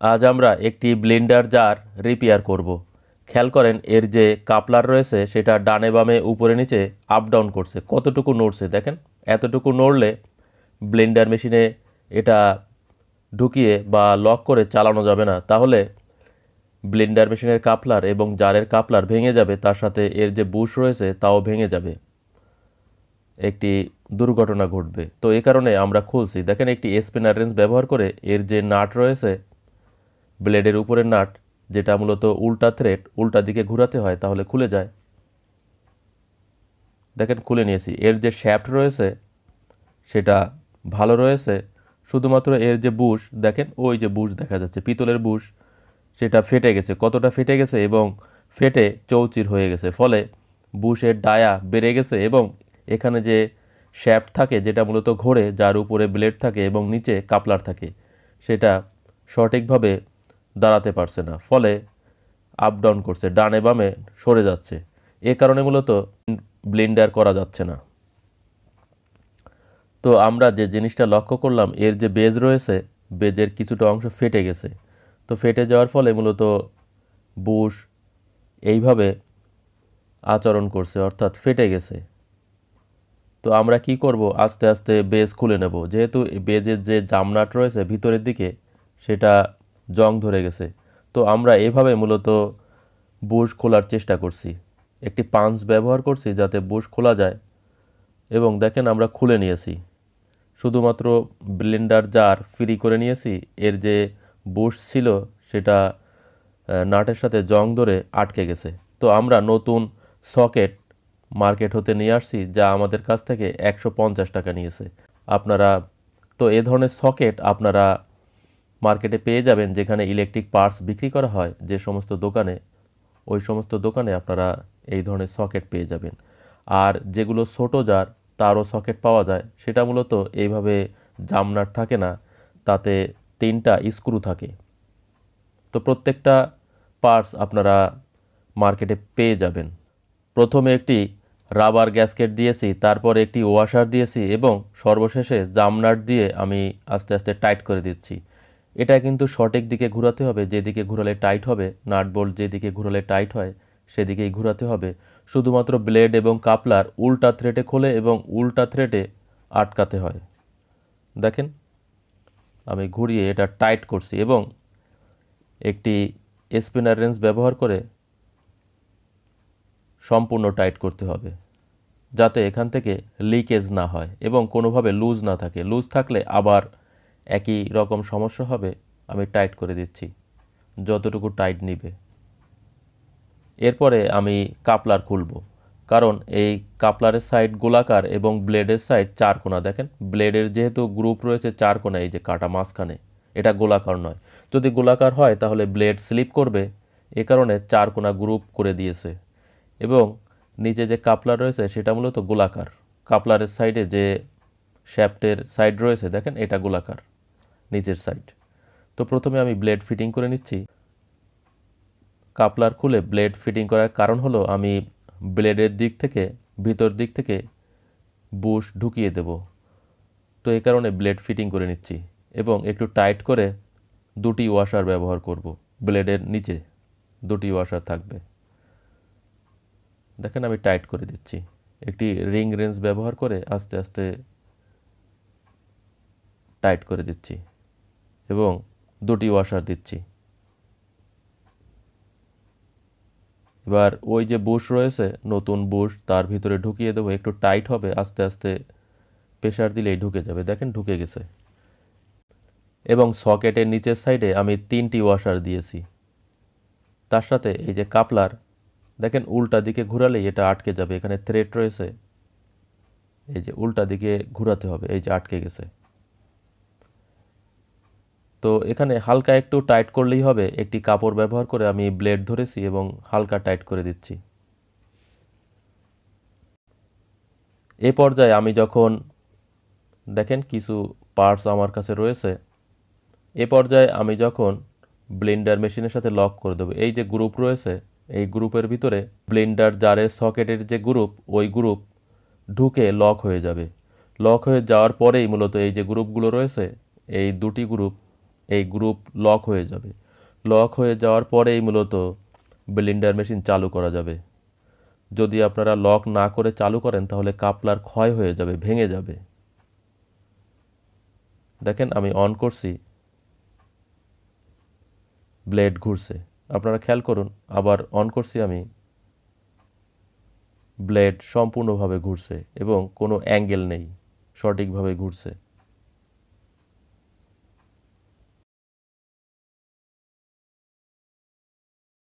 আজ আমরা একটি ব্লেন্ডার জার রিপেয়ার করব। খেয়াল করেন এর যে কাপলার রয়েছে সেটা ডানে বামে উপরে নিচে আপ ডাউন করছে, কতটুকু নড়ছে দেখেন। এতটুকু নড়লে ব্লেন্ডার মেশিনে এটা ঢুকিয়ে বা লক করে চালানো যাবে না, তাহলে ব্লেন্ডার মেশিনের কাপলার এবং জারের কাপলার ভেঙে যাবে, তার সাথে এর যে বুশ রয়েছে তাও ভেঙে যাবে, একটি দুর্ঘটনা ঘটবে। তো এই কারণে আমরা খুলছি। দেখেন একটি স্পিনার রেঞ্জ ব্যবহার করে এর যে নাট রয়েছে, ব্লেডের উপরের নাট, যেটা মূলত উল্টা থ্রেড, উল্টা দিকে ঘোরাতে হয় তাহলে খুলে যায়। দেখেন খুলে নিয়েছি। এর যে শ্যাফট রয়েছে সেটা ভালো রয়েছে, শুধুমাত্র এর যে বুশ দেখেন, ওই যে বুশ দেখা যাচ্ছে পিতলের বুশ, সেটা ফেটে গেছে। কতটা ফেটে গেছে এবং ফেটে চৌচির হয়ে গেছে, ফলে বুশের ডায়া বেড়ে গেছে এবং এখানে যে শ্যাফট থাকে যেটা মূলত ঘোরে, যার উপরে ব্লেড থাকে এবং নিচে কাপলার থাকে, সেটা সঠিকভাবে দাঁড়াতে পারছে না, ফলে আপ ডাউন করছে, ডানে বামে সরে যাচ্ছে। এ কারণে মূলত ব্লেন্ডার করা যাচ্ছে না। তো আমরা যে জিনিসটা লক্ষ্য করলাম, এর যে বেজ রয়েছে, বেজের কিছুটা অংশ ফেটে গেছে। তো ফেটে যাওয়ার ফলে মূলত বুশ এইভাবে আচরণ করছে, অর্থাৎ ফেটে গেছে। তো আমরা কি করব, আস্তে আস্তে বেজ খুলে নেব। যেহেতু বেজের যে জামনাট রয়েছে ভিতরের দিকে, সেটা জং ধরে গেছে। তো আমরা এভাবে মূলত বুশ খোলার চেষ্টা করছি। একটি পাঞ্চ ব্যবহার করছি যাতে বুশ খোলা যায়, এবং দেখেন আমরা খুলে নিয়েছি। শুধুমাত্র ব্লেন্ডার জার ফ্রি করে নিয়েছি, এর যে বুশ ছিল সেটা নাটের সাথে জং ধরে আটকে গেছে। তো আমরা নতুন সকেট মার্কেট হতে নিয়ে আসছি, যা আমাদের কাছ থেকে 150 টাকা নিয়েছে। আপনারা তো এ ধরনের সকেট আপনারা মার্কেটে পেয়ে যাবেন, যেখানে ইলেকট্রিক পার্টস বিক্রি করা হয় যে সমস্ত দোকানে, ওই সমস্ত দোকানে আপনারা এই ধরনের সকেট পেয়ে যাবেন। আর যেগুলো ছোটো জার, তারও সকেট পাওয়া যায়, সেটা মূলত এইভাবে জামনাট থাকে না, তাতে 3টা স্ক্রু থাকে। তো প্রত্যেকটা পার্টস আপনারা মার্কেটে পেয়ে যাবেন। প্রথমে একটি রাবার গ্যাসকেট দিয়েছি, তারপর একটি ওয়াশার দিয়েছি এবং সর্বশেষে জামনাট দিয়ে আমি আস্তে আস্তে টাইট করে দিচ্ছি। এটা কিন্তু সঠিক দিকে ঘোরাতে হবে, যেদিকে ঘোরালে টাইট হবে, নাট বোল্ট যেদিকে ঘোরালে টাইট হয় সেদিকেই ঘোরাতে হবে। শুধুমাত্র ব্লেড এবং কাপলার উল্টা থ্রেডে খোলে এবং উল্টা থ্রেডে আটকাতে হয়। দেখেন আমি ঘুরিয়ে এটা টাইট করছি এবং একটি স্পিনার রেঞ্জ ব্যবহার করে সম্পূর্ণ টাইট করতে হবে, যাতে এখান থেকে লিকেজ না হয় এবং কোনোভাবে লুজ না থাকে। লুজ থাকলে আবার একই রকম সমস্যা হবে। আমি টাইট করে দিচ্ছি যতটুকু টাইট নিবে। এরপরে আমি কাপলার খুলব, কারণ এই কাপলারের সাইড গোলাকার এবং ব্লেডের সাইড চারকোনা। দেখেন ব্লেডের যেহেতু গ্রুপ রয়েছে চারকোনা, এই যে কাটা মাঝখানে, এটা গোলাকার নয়। যদি গোলাকার হয় তাহলে ব্লেড স্লিপ করবে, এ কারণে চারকোনা গ্রুপ করে দিয়েছে। এবং নিচে যে কাপলার রয়েছে সেটা মূলত গোলাকার। কাপলারের সাইডে যে শ্যাফটের সাইড রয়েছে দেখেন, এটা গোলাকার নিচের সাইড। তো প্রথমে আমি ব্লেড ফিটিং করে নিচ্ছি। কাপলার খুলে ব্লেড ফিটিং করার কারণ হলো আমি ব্লেডের দিক থেকে, ভিতর দিক থেকে বুশ ঢুকিয়ে দেব। তো এই কারণে ব্লেড ফিটিং করে নিচ্ছি এবং একটু টাইট করে 2টি ওয়াশার ব্যবহার করব। ব্লেডের নিচে 2টি ওয়াশার থাকবে। দেখেন আমি টাইট করে দিচ্ছি। একটি রিং রেঞ্জ ব্যবহার করে আস্তে আস্তে টাইট করে দিচ্ছি এবং 2টি ওয়াশার দিচ্ছি। এবার ওই যে বুশ রয়েছে, নতুন বুশ, তার ভিতরে ঢুকিয়ে দেবো। একটু টাইট হবে, আস্তে আস্তে প্রেশার দিলেই ঢুকে যাবে। দেখেন ঢুকে গেছে। এবং সকেটের নিচের সাইডে আমি 3টি ওয়াশার দিয়েছি। তার সাথে এই যে কাপলার, দেখেন উল্টা দিকে ঘোরালেই এটা আটকে যাবে। এখানে থ্রেড রয়েছে, এই যে উল্টা দিকে ঘোরাতে হবে, এই যে আটকে গেছে। তো এখানে হালকা একটু টাইট করলেই হবে। একটি কাপড় ব্যবহার করে আমি ব্লেড ধরেছি এবং হালকা টাইট করে দিচ্ছি। এ পর্যায়ে আমি যখন দেখেন কিছু পার্টস আমার কাছে রয়েছে, এ পর্যায়ে আমি যখন ব্লেন্ডার মেশিনের সাথে লক করে দেবো, এই যে গ্রুপ রয়েছে, এই গ্রুপের ভিতরে ব্লেন্ডার জারের সকেটের যে গ্রুপ, ওই গ্রুপ ঢুকে লক হয়ে যাবে। লক হয়ে যাওয়ার পরেই মূলত এই যে গ্রুপগুলো রয়েছে, এই 2টি গ্রুপ এই গ্রুপ লক হয়ে যাবে। লক হয়ে যাওয়ার পরেই মূলত ব্লেন্ডার মেশিন চালু করা যাবে। যদি আপনারা লক না করে চালু করেন তাহলে কাপলার ক্ষয় হয়ে যাবে, ভেঙে যাবে। দেখেন আমি অন করছি, ব্লেড ঘুরছে। আপনারা খেয়াল করুন, আবার অন করছি আমি, ব্লেড সম্পূর্ণভাবে ঘুরছে এবং কোনো অ্যাঙ্গেল নেই, সঠিকভাবে ঘুরছে।